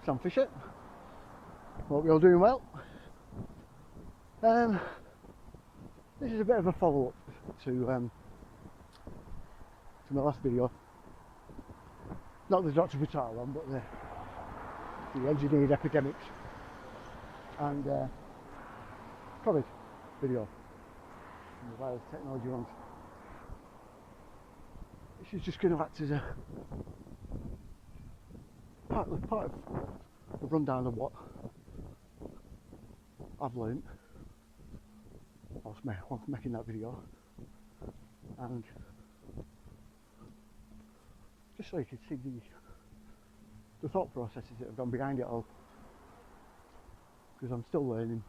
Sam Fisher. Hope you're all doing well. This is a bit of a follow-up to my last video. Not the Dr. Vitar one, but the engineered epidemics and COVID video and the wireless technology ones. This is just going to act as a part of the rundown of what I've learned whilst making that video, and just so you can see the thought processes that have gone behind it all, because I'm still learning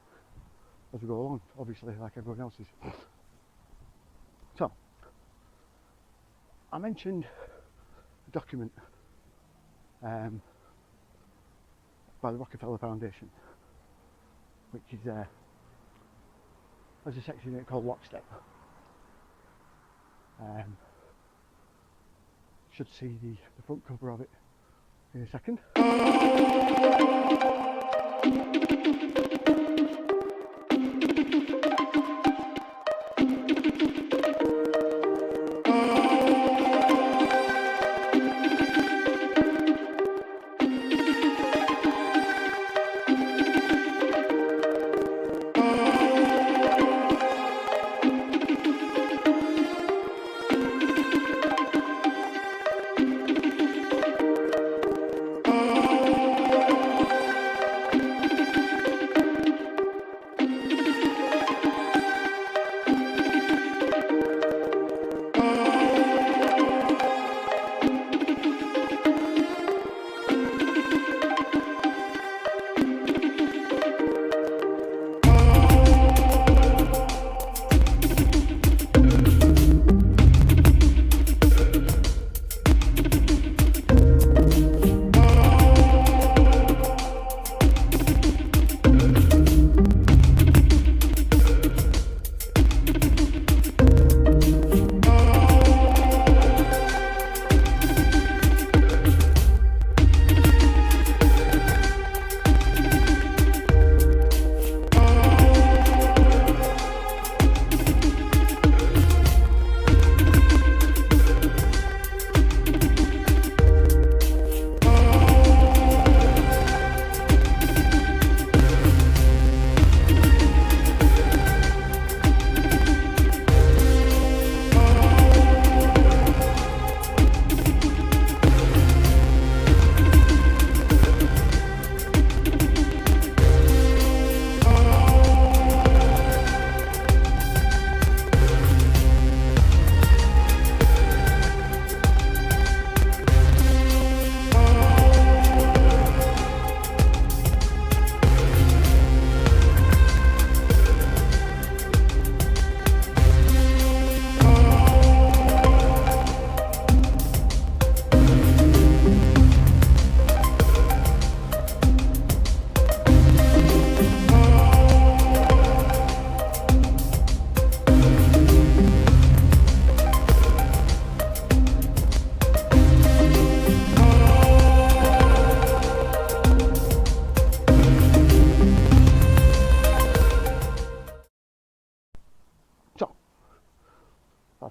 as we go along, obviously, like everyone else is. So, I mentioned a document by the Rockefeller Foundation, which is has a section in it called Lockstep. Should see the front cover of it in a second.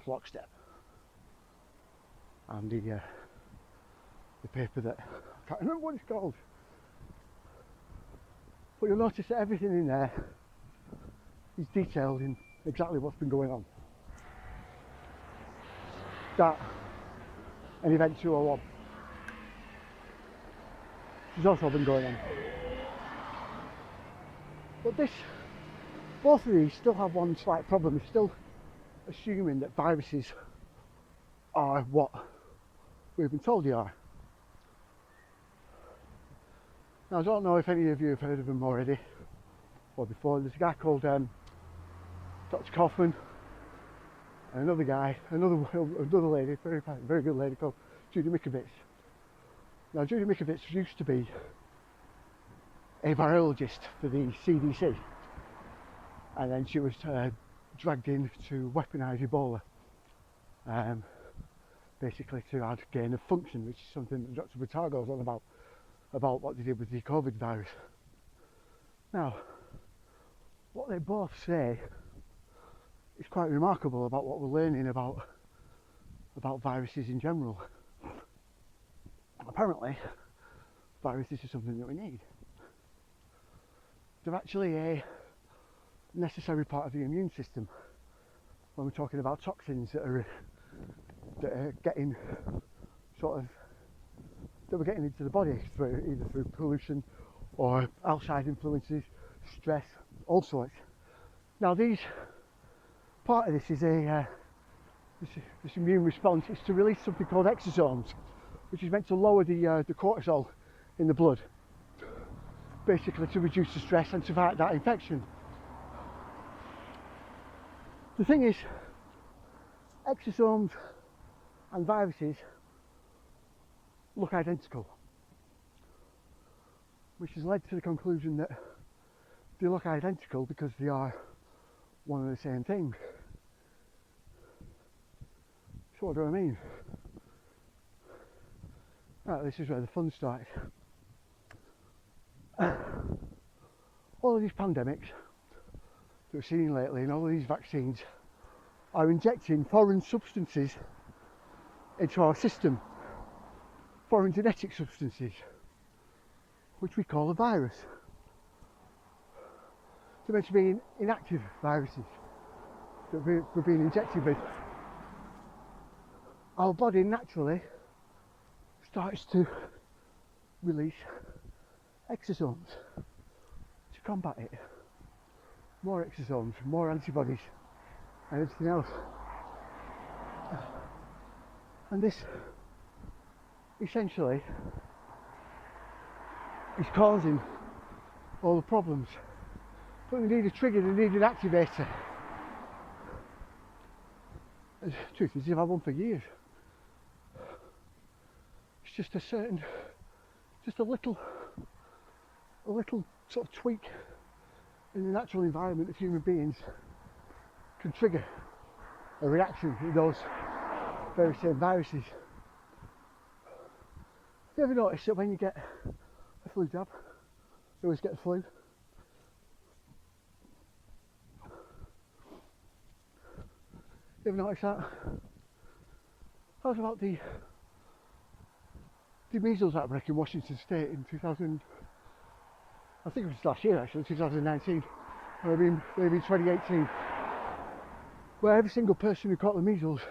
Lockstep, and the paper that I can't remember what it's called, but you'll notice that everything in there is detailed in exactly what's been going on. That and Event 201 has also been going on, but both of these still have one slight problem. It's still assuming that viruses are what we've been told they are. Now, I don't know if any of you have heard of them already or before. There's a guy called Dr. Kaufman, and another guy, another lady, very good lady called Judy Mikovits. Now, Judy Mikovits used to be a virologist for the CDC, and then she was dragged in to weaponise Ebola, basically to add gain of function, which is something that Dr. Vitar goes on about about what they did with the COVID virus. Now, what they both say is quite remarkable about what we're learning about viruses in general. Apparently, viruses are something that we need. They're actually a necessary part of the immune system when we're talking about toxins that are getting that we're getting into the body either through pollution or outside influences, stress, all sorts. Now, part of this is this immune response is to release something called exosomes, which is meant to lower the cortisol in the blood, basically to reduce the stress and to fight that infection. The thing is, exosomes and viruses look identical, which has led to the conclusion that they look identical because they are one and the same thing. So what do I mean? Right, this is where the fun starts. All of these pandemics that we're seeing lately and all of these vaccines are injecting foreign substances into our system, foreign genetic substances, which we call a virus. They're meant to be inactive viruses that we're being injected with. Our body naturally starts to release exosomes to combat it. More exosomes, more antibodies, and everything else. And this essentially is causing all the problems. But they need a trigger, they need an activator. The truth is, they've had one for years. It's just a little sort of tweak in the natural environment of human beings can trigger a reaction in those very same viruses. Have you ever noticed that when you get a flu jab, you always get the flu? You ever noticed that? How about the measles outbreak in Washington State in 2000? I think it was last year actually, 2019, or maybe 2018, where every single person who caught the measles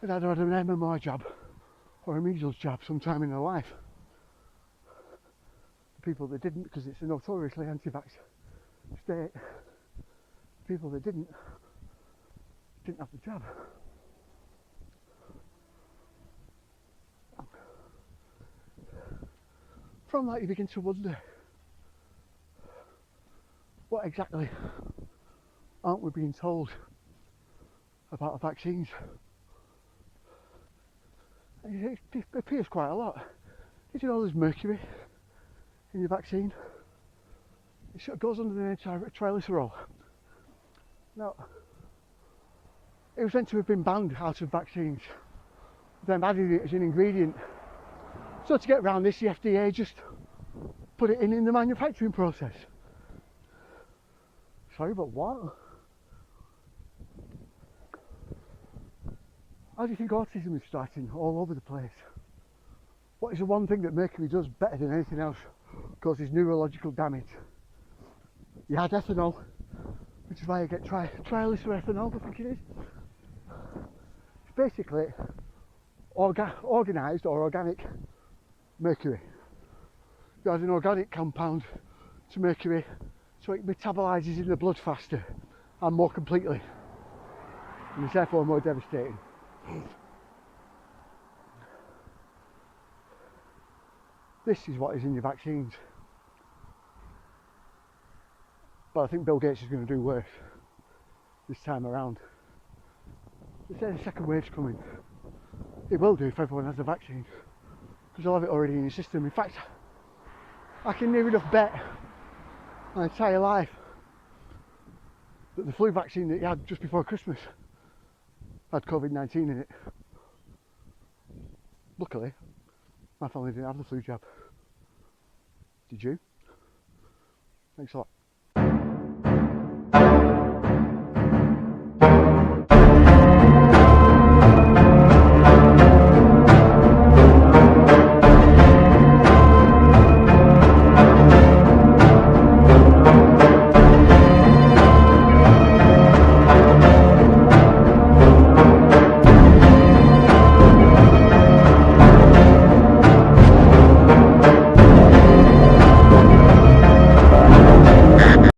had either had an MMR jab or a measles jab sometime in their life. The people that didn't, because it's a notoriously anti-vax state, the people that didn't have the jab. From that you begin to wonder, what exactly aren't we being told about vaccines? It appears quite a lot. Did you know there's mercury in your vaccine? It sort of goes under the name triglycerol. Now, it was meant to have been banned out of vaccines, then added it as an ingredient. So to get around this, the FDA just put it in the manufacturing process. Sorry, but what? How do you think autism is starting all over the place? What is the one thing that mercury does better than anything else? Causes neurological damage. You had ethanol, which is why you get trilycerethanol, I think it is. It's basically organised or organic mercury. You add an organic compound to mercury so it metabolises in the blood faster and more completely, and is therefore more devastating. This is what is in your vaccines. But I think Bill Gates is going to do worse this time around. They say the second wave's coming. It will do if everyone has the vaccine, because they'll have it already in your system. In fact, I can near enough bet my entire life that the flu vaccine that you had just before Christmas had COVID-19 in it. Luckily, my family didn't have the flu jab. June. Thanks a lot.